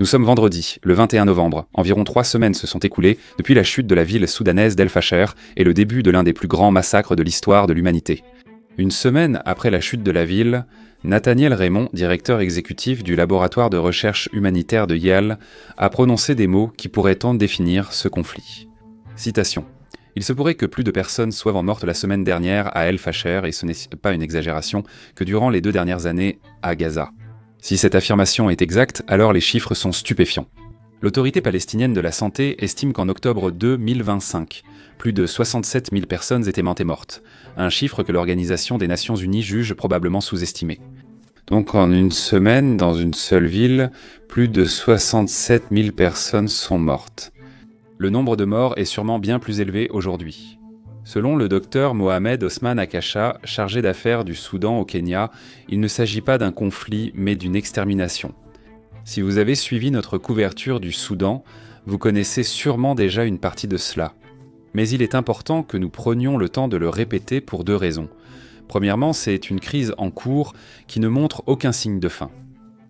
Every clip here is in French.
sommes vendredi, le 21 novembre. Environ 3 semaines se sont écoulées depuis la chute de la ville soudanaise d'El Fasher et le début de l'un des plus grands massacres de l'histoire de l'humanité. Une semaine après la chute de la ville, Nathaniel Raymond, directeur exécutif du laboratoire de recherche humanitaire de Yale, a prononcé des mots qui pourraient tant définir ce conflit. Citation. « Il se pourrait que plus de personnes soient mortes la semaine dernière à El Fasher, et ce n'est pas une exagération, que durant les 2 dernières années à Gaza. Si cette affirmation est exacte, alors les chiffres sont stupéfiants. L'autorité palestinienne de la santé estime qu'en octobre 2025, plus de 67 000 personnes étaient mortes, un chiffre que l'Organisation des Nations Unies juge probablement sous-estimé. Donc en une semaine, dans une seule ville, plus de 67 000 personnes sont mortes. Le nombre de morts est sûrement bien plus élevé aujourd'hui. Selon le docteur Mohamed Osman Akasha, chargé d'affaires du Soudan au Kenya, il ne s'agit pas d'un conflit, mais d'une extermination. Si vous avez suivi notre couverture du Soudan, vous connaissez sûrement déjà une partie de cela. Mais il est important que nous prenions le temps de le répéter pour 2 raisons. Premièrement, c'est une crise en cours qui ne montre aucun signe de fin.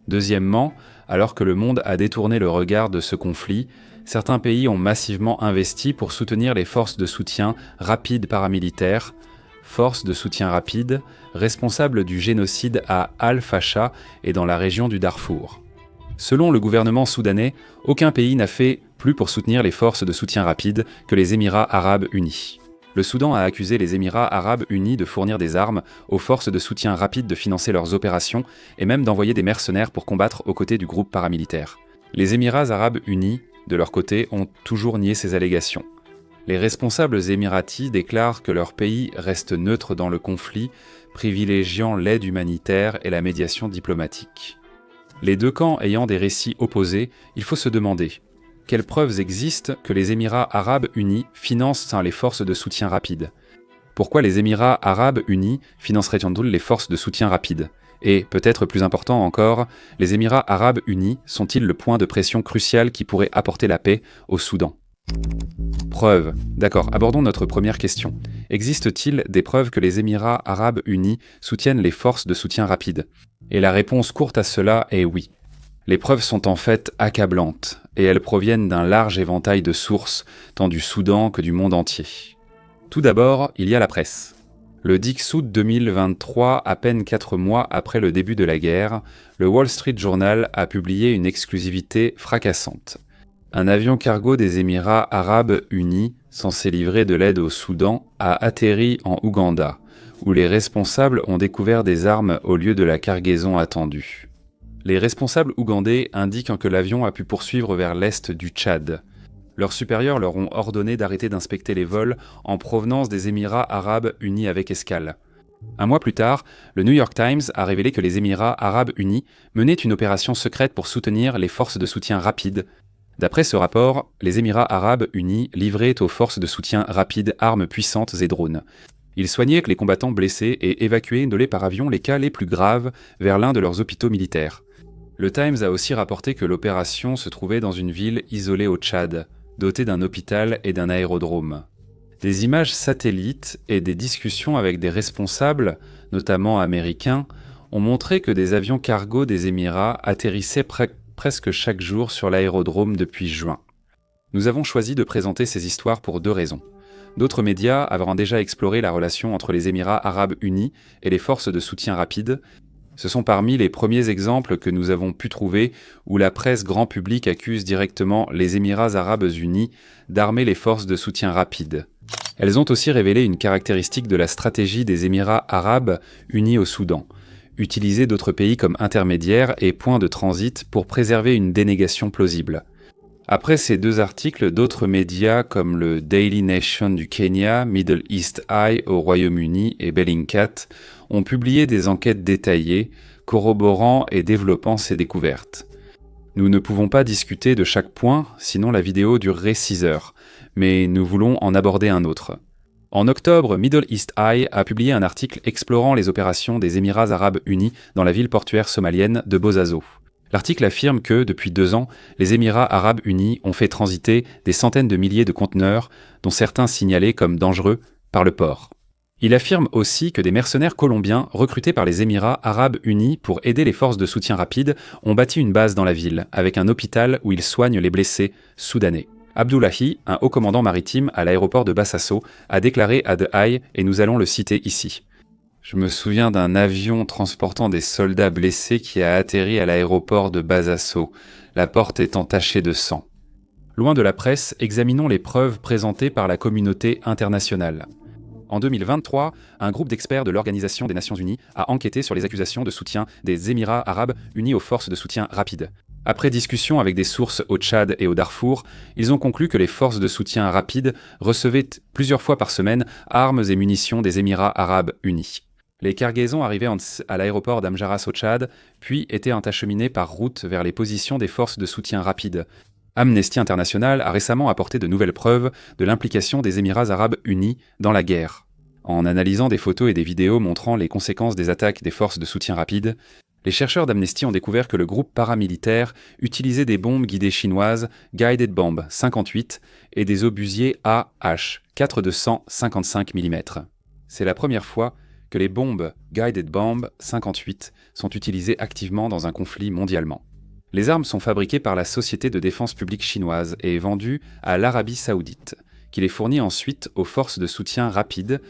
Deuxièmement, alors que le monde a détourné le regard de ce conflit, certains pays ont massivement investi pour soutenir les forces de soutien rapides paramilitaires, forces de soutien rapide, responsables du génocide à Al-Fasha et dans la région du Darfour. Selon le gouvernement soudanais, aucun pays n'a fait plus pour soutenir les forces de soutien rapide que les Émirats arabes unis. Le Soudan a accusé les Émirats arabes unis de fournir des armes aux forces de soutien rapide, de financer leurs opérations et même d'envoyer des mercenaires pour combattre aux côtés du groupe paramilitaire. Les Émirats arabes unis, de leur côté, ont toujours nié ces allégations. Les responsables émiratis déclarent que leur pays reste neutre dans le conflit, privilégiant l'aide humanitaire et la médiation diplomatique. Les 2 camps ayant des récits opposés, il faut se demander quelles preuves existent que les Émirats arabes unis financent les forces de soutien rapide. Pourquoi les Émirats arabes unis financeraient-ils les forces de soutien rapide? Et, peut-être plus important encore, les Émirats arabes unis sont-ils le point de pression crucial qui pourrait apporter la paix au Soudan? Preuves. D'accord, abordons notre première question. Existe-t-il des preuves que les Émirats arabes unis soutiennent les forces de soutien rapide? Et la réponse courte à cela est oui. Les preuves sont en fait accablantes, et elles proviennent d'un large éventail de sources, tant du Soudan que du monde entier. Tout d'abord, il y a la presse. Le 10 août 2023, à peine 4 mois après le début de la guerre, le Wall Street Journal a publié une exclusivité fracassante. Un avion cargo des Émirats arabes unis, censé livrer de l'aide au Soudan, a atterri en Ouganda, où les responsables ont découvert des armes au lieu de la cargaison attendue. Les responsables ougandais indiquent que l'avion a pu poursuivre vers l'est du Tchad. Leurs supérieurs leur ont ordonné d'arrêter d'inspecter les vols en provenance des Émirats arabes unis avec escale. Un mois plus tard, le New York Times a révélé que les Émirats arabes unis menaient une opération secrète pour soutenir les forces de soutien rapide. D'après ce rapport, les Émirats arabes unis livraient aux forces de soutien rapide armes puissantes et drones. Ils soignaient les combattants blessés et évacuaient par avion les cas les plus graves vers l'un de leurs hôpitaux militaires. Le Times a aussi rapporté que l'opération se trouvait dans une ville isolée au Tchad, dotée d'un hôpital et d'un aérodrome. Des images satellites et des discussions avec des responsables, notamment américains, ont montré que des avions cargo des Émirats atterrissaient presque chaque jour sur l'aérodrome depuis juin. Nous avons choisi de présenter ces histoires pour 2 raisons. D'autres médias avons déjà exploré la relation entre les Émirats arabes unis et les forces de soutien rapide. Ce sont parmi les premiers exemples que nous avons pu trouver où la presse grand public accuse directement les Émirats arabes unis d'armer les forces de soutien rapide. Elles ont aussi révélé une caractéristique de la stratégie des Émirats arabes unis au Soudan, utiliser d'autres pays comme intermédiaires et points de transit pour préserver une dénégation plausible. Après ces 2 articles, d'autres médias comme le Daily Nation du Kenya, Middle East Eye au Royaume-Uni et Bellingcat ont publié des enquêtes détaillées, corroborant et développant ces découvertes. Nous ne pouvons pas discuter de chaque point, sinon la vidéo durerait 6 heures, mais nous voulons en aborder un autre. En octobre, Middle East Eye a publié un article explorant les opérations des Émirats arabes unis dans la ville portuaire somalienne de Bosaso. L'article affirme que, depuis 2 ans, les Émirats arabes unis ont fait transiter des centaines de milliers de conteneurs, dont certains signalés comme dangereux, par le port. Il affirme aussi que des mercenaires colombiens recrutés par les Émirats arabes unis pour aider les forces de soutien rapide ont bâti une base dans la ville, avec un hôpital où ils soignent les blessés soudanais. Abdullahi, un haut commandant maritime à l'aéroport de Bassasso, a déclaré à The Eye, et nous allons le citer ici. Je me souviens d'un avion transportant des soldats blessés qui a atterri à l'aéroport de Bassasso, la porte étant tachée de sang. Loin de la presse, examinons les preuves présentées par la communauté internationale. En 2023, un groupe d'experts de l'Organisation des Nations Unies a enquêté sur les accusations de soutien des Émirats arabes unis aux forces de soutien rapide. Après discussion avec des sources au Tchad et au Darfour, ils ont conclu que les forces de soutien rapide recevaient plusieurs fois par semaine armes et munitions des Émirats arabes unis. Les cargaisons arrivaient à l'aéroport d'Amjaras au Tchad, puis étaient acheminées par route vers les positions des forces de soutien rapide. Amnesty International a récemment apporté de nouvelles preuves de l'implication des Émirats arabes unis dans la guerre. En analysant des photos et des vidéos montrant les conséquences des attaques des forces de soutien rapide, les chercheurs d'Amnesty ont découvert que le groupe paramilitaire utilisait des bombes guidées chinoises Guided Bomb 58 et des obusiers AH 4 de 155 mm. C'est la première fois que les bombes Guided Bomb 58 sont utilisées activement dans un conflit mondialement. Les armes sont fabriquées par la Société de défense publique chinoise et vendues à l'Arabie saoudite, qui les fournit ensuite aux forces de soutien rapide.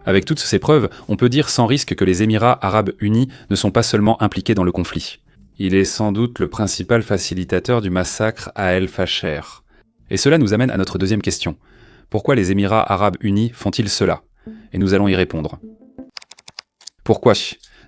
Avec toutes ces preuves, on peut dire sans risque que les Émirats arabes unis ne sont pas seulement impliqués dans le conflit. Il est sans doute le principal facilitateur du massacre à El Fasher. Et cela nous amène à notre deuxième question. Pourquoi les Émirats arabes unis font-ils cela ? Et nous allons y répondre. Pourquoi ?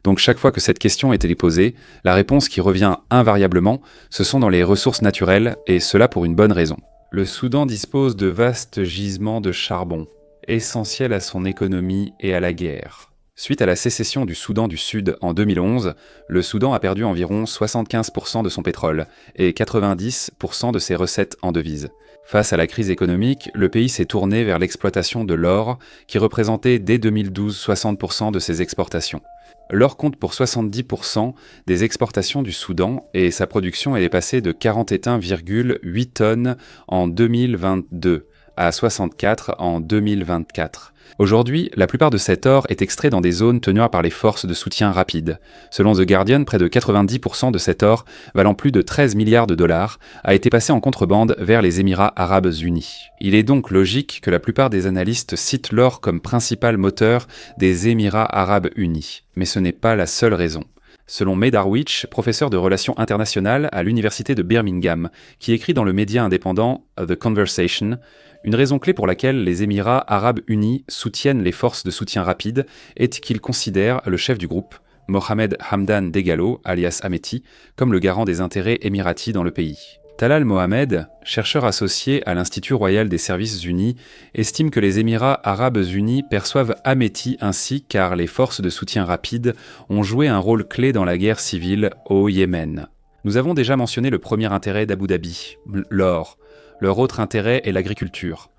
Donc chaque fois que cette question est posée, la réponse qui revient invariablement, ce sont dans les ressources naturelles, et cela pour une bonne raison. Le Soudan dispose de vastes gisements de charbon, essentiels à son économie et à la guerre. Suite à la sécession du Soudan du Sud en 2011, le Soudan a perdu environ 75% de son pétrole et 90% de ses recettes en devises. Face à la crise économique, le pays s'est tourné vers l'exploitation de l'or, qui représentait dès 2012 60% de ses exportations. L'or compte pour 70% des exportations du Soudan et sa production est passée de 41,8 tonnes en 2022 à 64 en 2024. Aujourd'hui, la plupart de cet or est extrait dans des zones tenues par les forces de soutien rapide. Selon The Guardian, près de 90% de cet or, valant plus de 13 milliards de dollars, a été passé en contrebande vers les Émirats arabes unis. Il est donc logique que la plupart des analystes citent l'or comme principal moteur des Émirats arabes unis. Mais ce n'est pas la seule raison. Selon May Darwich, professeur de relations internationales à l'université de Birmingham, qui écrit dans le média indépendant The Conversation, une raison clé pour laquelle les Émirats arabes unis soutiennent les forces de soutien rapide est qu'ils considèrent le chef du groupe, Mohamed Hamdan Dagalo, alias Hameti, comme le garant des intérêts émiratis dans le pays. Talal Mohamed, chercheur associé à l'Institut royal des services unis, estime que les Émirats arabes unis perçoivent Hameti ainsi car les forces de soutien rapide ont joué un rôle clé dans la guerre civile au Yémen. Nous avons déjà mentionné le premier intérêt d'Abu Dhabi, l'or. Leur autre intérêt est l'agriculture.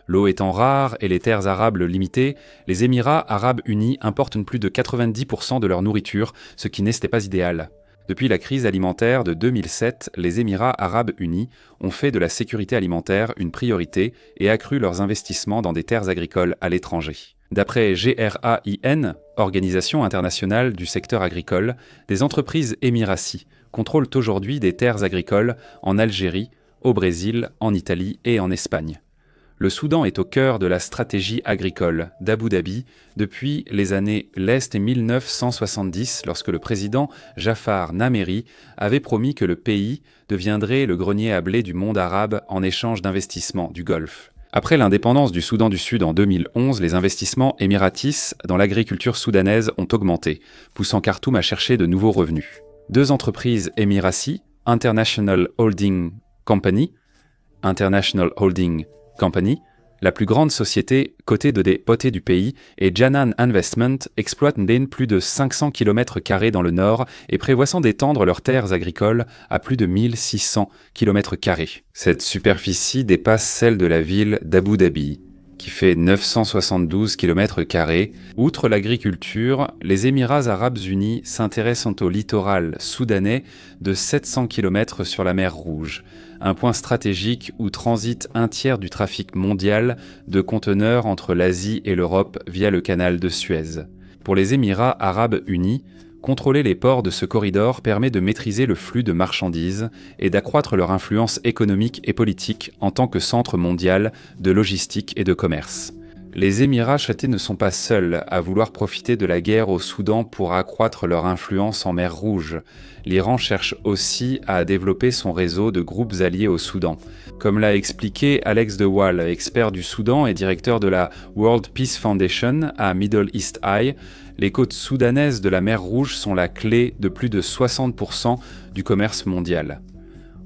L'eau étant rare et les terres arables limitées, les Émirats arabes unis importent plus de 90% de leur nourriture, ce qui n'était pas idéal. Depuis la crise alimentaire de 2007, les Émirats arabes unis ont fait de la sécurité alimentaire une priorité et accru leurs investissements dans des terres agricoles à l'étranger. D'après GRAIN, Organisation internationale du secteur agricole, des entreprises émiraties contrôlent aujourd'hui des terres agricoles en Algérie, au Brésil, en Italie et en Espagne. Le Soudan est au cœur de la stratégie agricole d'Abu Dhabi depuis les années l'Est et 1970, lorsque le président Jafar Nameri avait promis que le pays deviendrait le grenier à blé du monde arabe en échange d'investissements du Golfe. Après l'indépendance du Soudan du Sud en 2011, les investissements émiratis dans l'agriculture soudanaise ont augmenté, poussant Khartoum à chercher de nouveaux revenus. Deux entreprises émiraties, International Holding Company, la plus grande société cotée de dépotée du pays, et Janan Investment exploitent plus de 500 km² dans le nord et prévoient d'étendre leurs terres agricoles à plus de 1600 km². Cette superficie dépasse celle de la ville d'Abu Dhabi. qui fait 972 km². Outre l'agriculture, les Émirats arabes unis s'intéressent au littoral soudanais de 700 km sur la mer Rouge, un point stratégique où transite un tiers du trafic mondial de conteneurs entre l'Asie et l'Europe via le canal de Suez. Pour les Émirats arabes unis, contrôler les ports de ce corridor permet de maîtriser le flux de marchandises et d'accroître leur influence économique et politique en tant que centre mondial de logistique et de commerce. Les Émirats châtés ne sont pas seuls à vouloir profiter de la guerre au Soudan pour accroître leur influence en mer Rouge. L'Iran cherche aussi à développer son réseau de groupes alliés au Soudan. Comme l'a expliqué Alex de Waal, expert du Soudan et directeur de la World Peace Foundation à Middle East Eye, les côtes soudanaises de la mer Rouge sont la clé de plus de 60% du commerce mondial.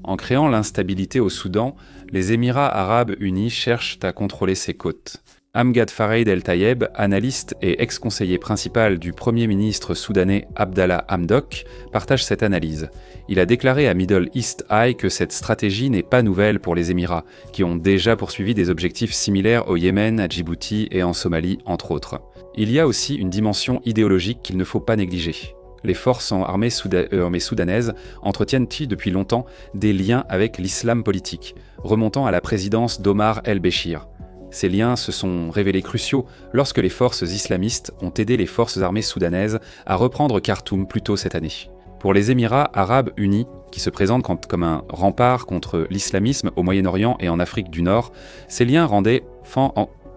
En créant l'instabilité au Soudan, les Émirats arabes unis cherchent à contrôler ces côtes. Amgad Fareid El-Tayeb, analyste et ex-conseiller principal du Premier ministre soudanais Abdallah Hamdok, partage cette analyse. Il a déclaré à Middle East Eye que cette stratégie n'est pas nouvelle pour les Émirats, qui ont déjà poursuivi des objectifs similaires au Yémen, à Djibouti et en Somalie, entre autres. Il y a aussi une dimension idéologique qu'il ne faut pas négliger. Les forces armées soudanaises entretiennent-ils depuis longtemps des liens avec l'islam politique, remontant à la présidence d'Omar el-Béchir. Ces liens se sont révélés cruciaux lorsque les forces islamistes ont aidé les forces armées soudanaises à reprendre Khartoum plus tôt cette année. Pour les Émirats arabes unis, qui se présentent comme un rempart contre l'islamisme au Moyen-Orient et en Afrique du Nord, ces liens rendaient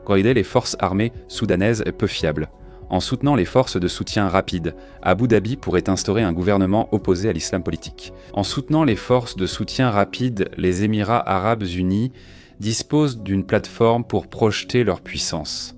les forces armées soudanaises peu fiables. En soutenant les forces de soutien rapide, Abu Dhabi pourrait instaurer un gouvernement opposé à l'islam politique. En soutenant les forces de soutien rapide, les Émirats arabes unis disposent d'une plateforme pour projeter leur puissance.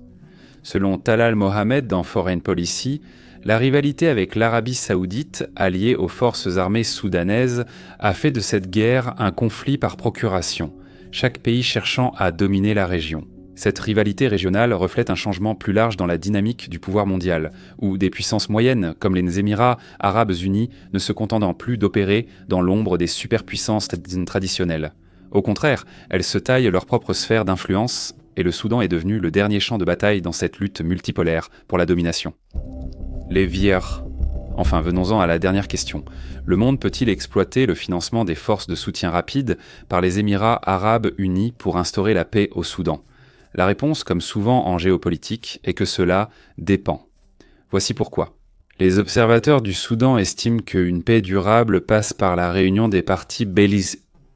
Selon Talal Mohamed dans Foreign Policy, la rivalité avec l'Arabie saoudite, alliée aux forces armées soudanaises, a fait de cette guerre un conflit par procuration, chaque pays cherchant à dominer la région. Cette rivalité régionale reflète un changement plus large dans la dynamique du pouvoir mondial, où des puissances moyennes, comme les Émirats arabes unis, ne se contentant plus d'opérer dans l'ombre des superpuissances traditionnelles. Au contraire, elles se taillent leur propre sphère d'influence, et le Soudan est devenu le dernier champ de bataille dans cette lutte multipolaire pour la domination. Les vières. Enfin, venons-en à la dernière question. Le monde peut-il exploiter le financement des forces de soutien rapide par les Émirats arabes unis pour instaurer la paix au Soudan ? La réponse, comme souvent en géopolitique, est que cela dépend. Voici pourquoi. Les observateurs du Soudan estiment qu'une paix durable passe par la réunion des parties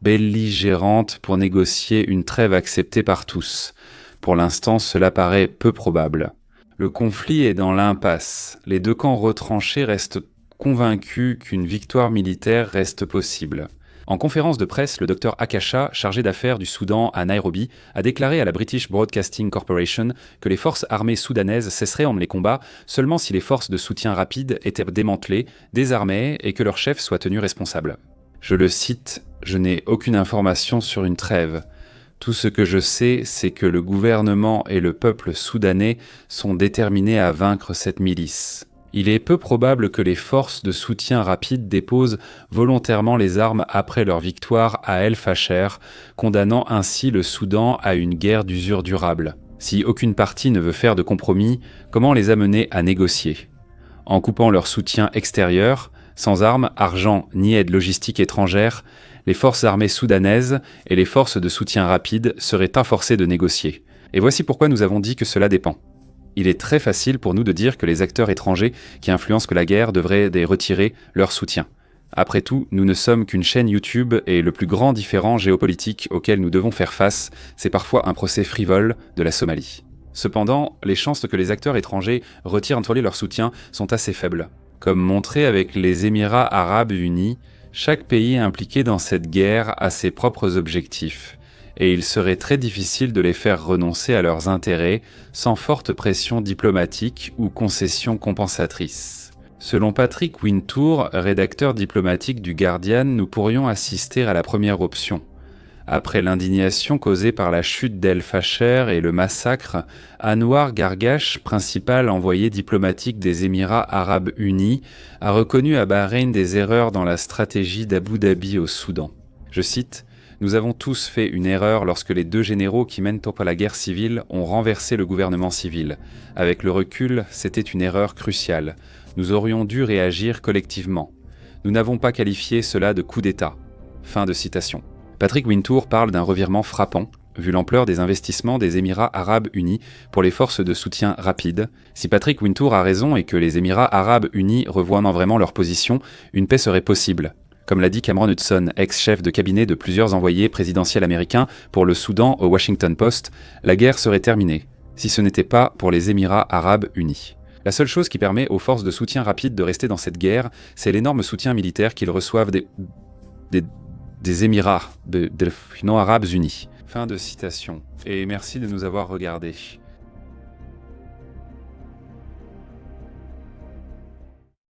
belligérantes pour négocier une trêve acceptée par tous. Pour l'instant, cela paraît peu probable. Le conflit est dans l'impasse. Les deux camps retranchés restent convaincus qu'une victoire militaire reste possible. En conférence de presse, le Dr Akasha, chargé d'affaires du Soudan à Nairobi, a déclaré à la British Broadcasting Corporation que les forces armées soudanaises cesseraient les combats seulement si les forces de soutien rapide étaient démantelées, désarmées et que leur chef soit tenu responsable. Je le cite, « Je n'ai aucune information sur une trêve. Tout ce que je sais, c'est que le gouvernement et le peuple soudanais sont déterminés à vaincre cette milice. Il est peu probable que les forces de soutien rapide déposent volontairement les armes après leur victoire à El Fasher, condamnant ainsi le Soudan à une guerre d'usure durable. Si aucune partie ne veut faire de compromis, comment les amener à négocier ? En coupant leur soutien extérieur, sans armes, argent ni aide logistique étrangère, les forces armées soudanaises et les forces de soutien rapide seraient forcées de négocier. Et voici pourquoi nous avons dit que cela dépend. Il est très facile pour nous de dire que les acteurs étrangers qui influencent la guerre devraient retirer leur soutien. Après tout, nous ne sommes qu'une chaîne YouTube et le plus grand différend géopolitique auquel nous devons faire face, c'est parfois un procès frivole de la Somalie. Cependant, les chances que les acteurs étrangers retirent leur soutien sont assez faibles. Comme montré avec les Émirats arabes unis, chaque pays impliqué dans cette guerre a ses propres objectifs, et il serait très difficile de les faire renoncer à leurs intérêts sans forte pression diplomatique ou concession compensatrice. Selon Patrick Wintour, rédacteur diplomatique du Guardian, nous pourrions assister à la première option. Après l'indignation causée par la chute d'El Fasher et le massacre, Anwar Gargash, principal envoyé diplomatique des Émirats arabes unis, a reconnu à Bahreïn des erreurs dans la stratégie d'Abu Dhabi au Soudan. Je cite, « Nous avons tous fait une erreur lorsque les deux généraux qui mènent à la guerre civile ont renversé le gouvernement civil. Avec le recul, c'était une erreur cruciale. Nous aurions dû réagir collectivement. Nous n'avons pas qualifié cela de coup d'État. » Fin de citation. Patrick Wintour parle d'un revirement frappant, vu l'ampleur des investissements des Émirats arabes unis pour les forces de soutien rapide. Si Patrick Wintour a raison et que les Émirats arabes unis revoient vraiment leur position, une paix serait possible. Comme l'a dit Cameron Hudson, ex-chef de cabinet de plusieurs envoyés présidentiels américains pour le Soudan au Washington Post, la guerre serait terminée, si ce n'était pas pour les Émirats arabes unis. La seule chose qui permet aux forces de soutien rapide de rester dans cette guerre, c'est l'énorme soutien militaire qu'ils reçoivent des Émirats, des arabes unis. Fin de citation. Et merci de nous avoir regardés.